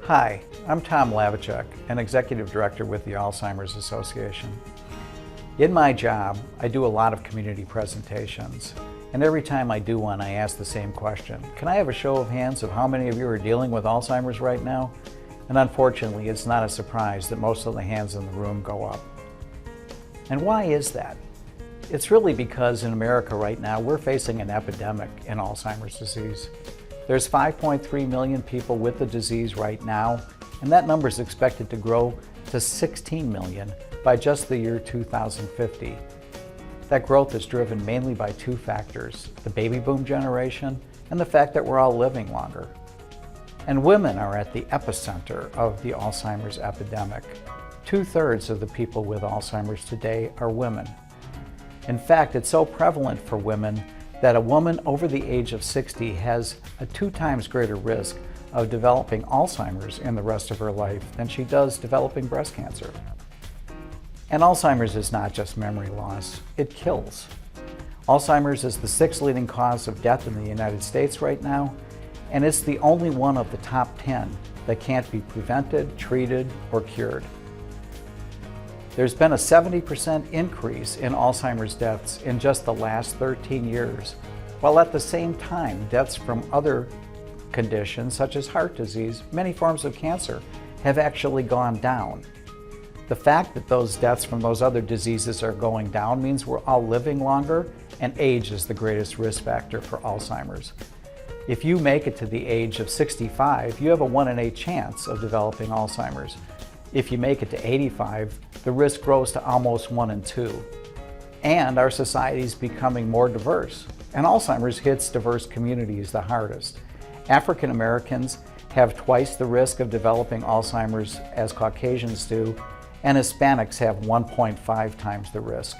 Hi, I'm Tom Hvalacek, an Executive Director with the Alzheimer's Association. In my job, I do a lot of community presentations, and every time I do one, I ask the same question. Can I have a show of hands of how many of you are dealing with Alzheimer's right now? And unfortunately, it's not a surprise that most of the hands in the room go up. And why is that? It's really because in America right now, we're facing an epidemic in Alzheimer's disease. There's 5.3 million people with the disease right now, and that number is expected to grow to 16 million by just the year 2050. That growth is driven mainly by two factors, the baby boom generation and the fact that we're all living longer. And women are at the epicenter of the Alzheimer's epidemic. 2/3 of the people with Alzheimer's today are women. In fact, it's so prevalent for women that a woman over the age of 60 has a 2 times greater risk of developing Alzheimer's in the rest of her life than she does developing breast cancer. And Alzheimer's is not just memory loss, it kills. Alzheimer's is the 6th leading cause of death in the United States right now, and it's the only one of the top 10 that can't be prevented, treated, or cured. There's been a 70% increase in Alzheimer's deaths in just the last 13 years, while at the same time, deaths from other conditions such as heart disease, many forms of cancer, have actually gone down. The fact that those deaths from those other diseases are going down means we're all living longer, and age is the greatest risk factor for Alzheimer's. If you make it to the age of 65, you have a 1 in 8 chance of developing Alzheimer's. If you make it to 85, the risk grows to almost 1 in 2. And our society is becoming more diverse, and Alzheimer's hits diverse communities the hardest. African Americans have twice the risk of developing Alzheimer's as Caucasians do, and Hispanics have 1.5 times the risk.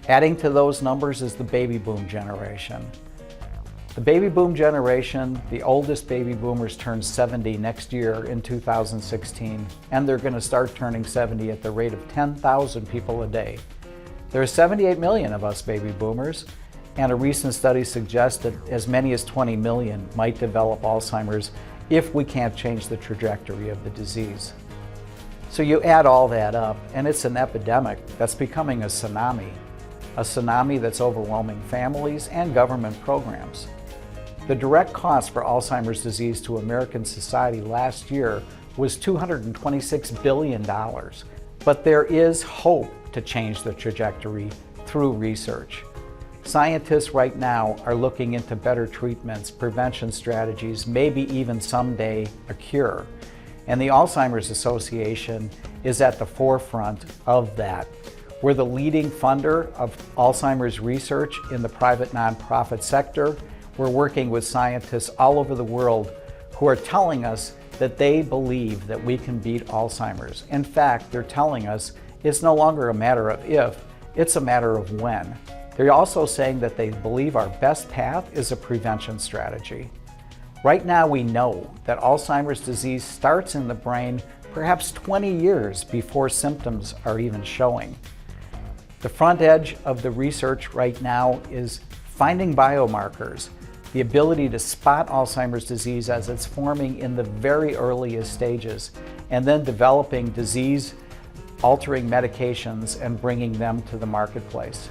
Adding to those numbers is the baby boom generation. The baby boom generation, the oldest baby boomers turn 70 next year in 2016, and they're going to start turning 70 at the rate of 10,000 people a day. There are 78 million of us baby boomers, and a recent study suggests that as many as 20 million might develop Alzheimer's if we can't change the trajectory of the disease. So you add all that up, and it's an epidemic that's becoming a tsunami that's overwhelming families and government programs. The direct cost for Alzheimer's disease to American society last year was $226 billion. But there is hope to change the trajectory through research. Scientists right now are looking into better treatments, prevention strategies, maybe even someday a cure. And the Alzheimer's Association is at the forefront of that. We're the leading funder of Alzheimer's research in the private nonprofit sector. We're working with scientists all over the world who are telling us that they believe that we can beat Alzheimer's. In fact, they're telling us it's no longer a matter of if, it's a matter of when. They're also saying that they believe our best path is a prevention strategy. Right now we know that Alzheimer's disease starts in the brain perhaps 20 years before symptoms are even showing. The front edge of the research right now is finding biomarkers, the ability to spot Alzheimer's disease as it's forming in the very earliest stages, and then developing disease-altering medications and bringing them to the marketplace.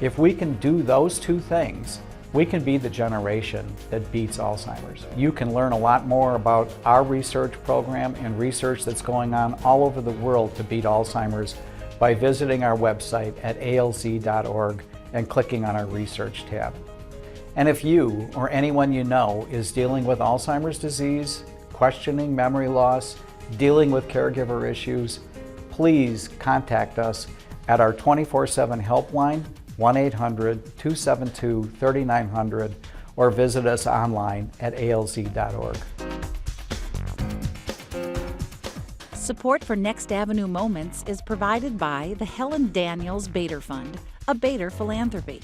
If we can do those two things, we can be the generation that beats Alzheimer's. You can learn a lot more about our research program and research that's going on all over the world to beat Alzheimer's by visiting our website at alz.org and clicking on our research tab. And if you or anyone you know is dealing with Alzheimer's disease, questioning memory loss, dealing with caregiver issues, please contact us at our 24/7 helpline, 1-800-272-3900, or visit us online at alz.org. Support for Next Avenue Moments is provided by the Helen Daniels Bader Fund, a Bader philanthropy.